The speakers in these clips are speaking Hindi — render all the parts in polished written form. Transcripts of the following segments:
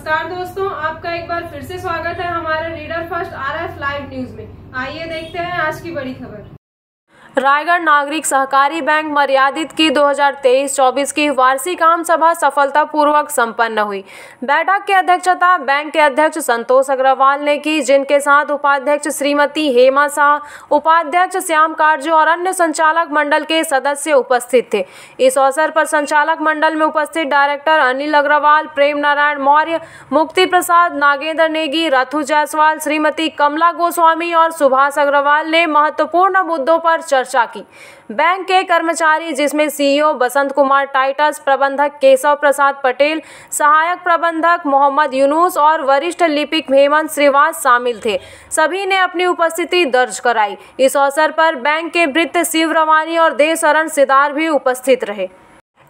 नमस्कार दोस्तों, आपका एक बार फिर से स्वागत है हमारे reader first RF live news में। आइए देखते हैं आज की बड़ी खबर। रायगढ़ नागरिक सहकारी बैंक मर्यादित की 2023-24 की वार्षिक आम सभा सफलतापूर्वक संपन्न हुई। बैठक की अध्यक्षता बैंक के अध्यक्ष संतोष अग्रवाल ने की, जिनके साथ उपाध्यक्ष श्रीमती हेमा शाह, उपाध्यक्ष श्याम कारजू और अन्य संचालक मंडल के सदस्य उपस्थित थे। इस अवसर पर संचालक मंडल में उपस्थित डायरेक्टर अनिल अग्रवाल, प्रेम नारायण मौर्य, मुक्ति प्रसाद, नागेंद्र नेगी, रथु जायसवाल, श्रीमती कमला गोस्वामी और सुभाष अग्रवाल ने महत्वपूर्ण मुद्दों पर चर्चा की। बैंक के कर्मचारी, जिसमें सीईओ बसंत कुमार टाइटस, प्रबंधक केशव प्रसाद पटेल, सहायक प्रबंधक मोहम्मद यूनुस और वरिष्ठ लिपिक हेमंत श्रीवास शामिल थे, सभी ने अपनी उपस्थिति दर्ज कराई। इस अवसर पर बैंक के भृत्य शिव रवानी और देवशरण सिदार भी उपस्थित रहे।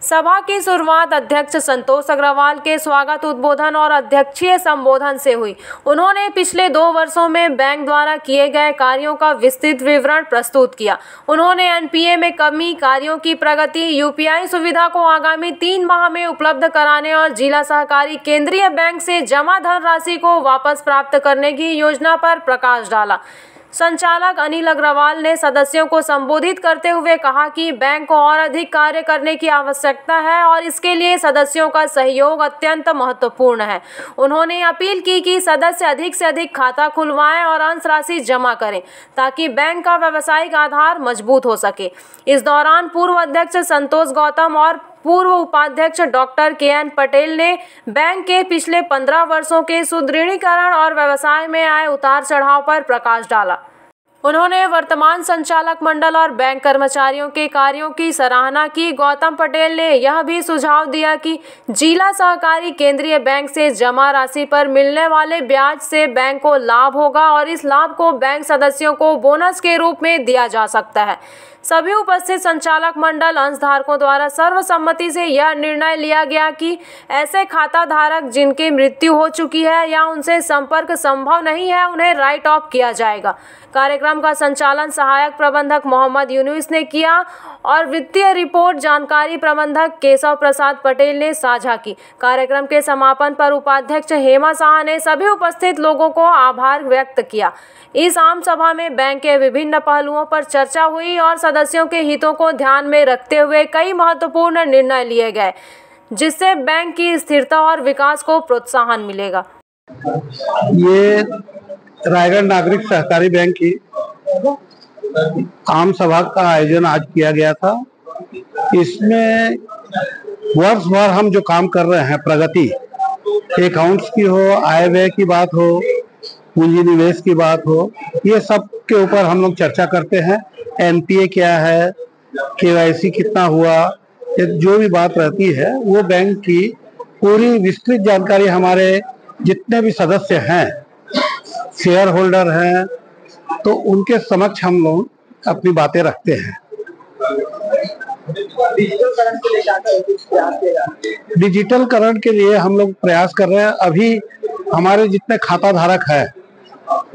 सभा की शुरुआत अध्यक्ष संतोष अग्रवाल के स्वागत उद्बोधन और अध्यक्षीय संबोधन से हुई। उन्होंने पिछले 2 वर्षों में बैंक द्वारा किए गए कार्यों का विस्तृत विवरण प्रस्तुत किया। उन्होंने एनपीए में कमी, कार्यों की प्रगति, यूपीआई सुविधा को आगामी 3 माह में उपलब्ध कराने और जिला सहकारी केंद्रीय बैंक से जमा धनराशि को वापस प्राप्त करने की योजना पर प्रकाश डाला। संचालक अनिल अग्रवाल ने सदस्यों को संबोधित करते हुए कहा कि बैंक को और अधिक कार्य करने की आवश्यकता है और इसके लिए सदस्यों का सहयोग अत्यंत महत्वपूर्ण है। उन्होंने अपील की कि सदस्य अधिक से अधिक खाता खुलवाएं और अंश राशि जमा करें, ताकि बैंक का व्यावसायिक आधार मजबूत हो सके। इस दौरान पूर्व अध्यक्ष संतोष गौतम और पूर्व उपाध्यक्ष डॉक्टर KN पटेल ने बैंक के पिछले 15 वर्षों के सुदृढ़ीकरण और व्यवसाय में आए उतार चढ़ाव पर प्रकाश डाला। उन्होंने वर्तमान संचालक मंडल और बैंक कर्मचारियों के कार्यों की सराहना की। गौतम पटेल ने यह भी सुझाव दिया कि जिला सहकारी केंद्रीय बैंक से जमा राशि पर मिलने वाले ब्याज से बैंक को लाभ होगा और इस लाभ को बैंक सदस्यों को बोनस के रूप में दिया जा सकता है। सभी उपस्थित संचालक मंडल अंशधारकों द्वारा सर्वसम्मति से यह निर्णय लिया गया कि ऐसे खाता धारक जिनकी मृत्यु हो चुकी है या उनसे संपर्क संभव नहीं है, उन्हें राइट ऑफ किया जाएगा। कार्यक्रम का संचालन सहायक प्रबंधक मोहम्मद यूनुस ने किया और वित्तीय रिपोर्ट जानकारी प्रबंधक केशव प्रसाद पटेल ने साझा की। कार्यक्रम के समापन पर उपाध्यक्ष हेमा शाह ने सभी उपस्थित लोगों को आभार व्यक्त किया। इस आम सभा में बैंक के विभिन्न पहलुओं पर चर्चा हुई और सदस्यों के हितों को ध्यान में रखते हुए कई महत्वपूर्ण निर्णय लिए गए, जिससे बैंक की स्थिरता और विकास को प्रोत्साहन मिलेगा। ये रायगढ़ नागरिक सहकारी बैंक की आम सभा का आयोजन आज किया गया था। इसमें वर्ष भर हम जो काम कर रहे हैं, प्रगति, अकाउंट्स की हो, आय व्यय की बात हो, पूंजी निवेश की बात हो, ये सब के ऊपर हम लोग चर्चा करते हैं। एनपीए क्या है, केवाईसी कितना हुआ, जो भी बात रहती है वो बैंक की पूरी विस्तृत जानकारी हमारे जितने भी सदस्य हैं, शेयर होल्डर हैं, तो उनके समक्ष हम लोग अपनी बातें रखते हैं। डिजिटलकरण के लिए हम लोग प्रयास कर रहे हैं। अभी हमारे जितने खाता धारक है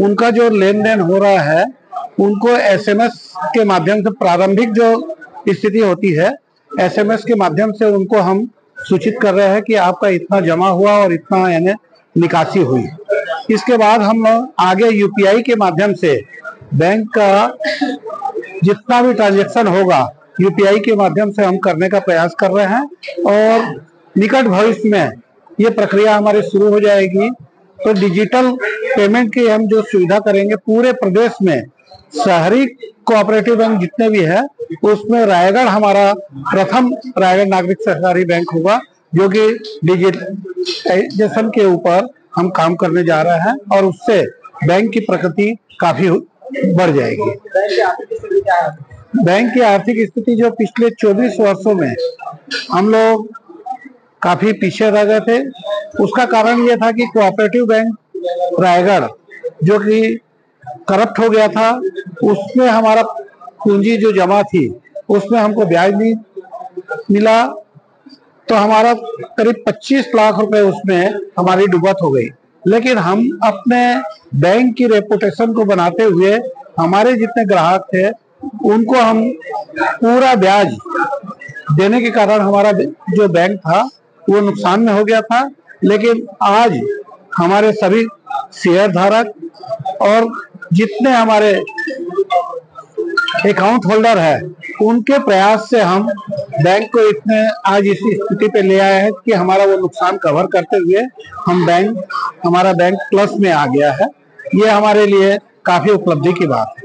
उनका जो लेन देन हो रहा है, उनको SMS के माध्यम से, प्रारंभिक जो स्थिति होती है, SMS के माध्यम से उनको हम सूचित कर रहे हैं कि आपका इतना जमा हुआ और इतना यानी निकासी हुई। इसके बाद हम लोग आगे यूपीआई के माध्यम से बैंक का जितना भी ट्रांजैक्शन होगा यूपीआई के माध्यम से हम करने का प्रयास कर रहे हैं और निकट भविष्य में ये प्रक्रिया हमारी शुरू हो जाएगी। तो डिजिटल पेमेंट की हम जो सुविधा करेंगे पूरे प्रदेश में, शहरी कोऑपरेटिव बैंक जितने भी है उसमें रायगढ़ हमारा प्रथम रायगढ़ नागरिक सहकारी बैंक होगा, जो कि डिजिटलाइजेशन के ऊपर हम काम करने जा रहे हैं और उससे बैंक की प्रगति काफी बढ़ जाएगी। बैंक की आर्थिक स्थिति जो पिछले 24 वर्षों में हम लोग काफी पीछे रह गए थे, उसका कारण ये था कि कोऑपरेटिव बैंक रायगढ़ जो कि करप्ट हो गया था, उसमें हमारा पूंजी जो जमा थी उसमें हमको ब्याज नहीं मिला, तो हमारा करीब 25 लाख रुपए उसमें हमारी डूबत हो गई। लेकिन हम अपने बैंक की रेपुटेशन को बनाते हुए हमारे जितने ग्राहक थे उनको हम पूरा ब्याज देने के कारण हमारा जो बैंक था वो नुकसान में हो गया था। लेकिन आज हमारे सभी शेयर धारक और जितने हमारे अकाउंट होल्डर है, उनके प्रयास से हम बैंक को इतने आज इस स्थिति पे ले आए हैं कि हमारा वो नुकसान कवर करते हुए हमारा बैंक प्लस में आ गया है। ये हमारे लिए काफी उपलब्धि की बात है।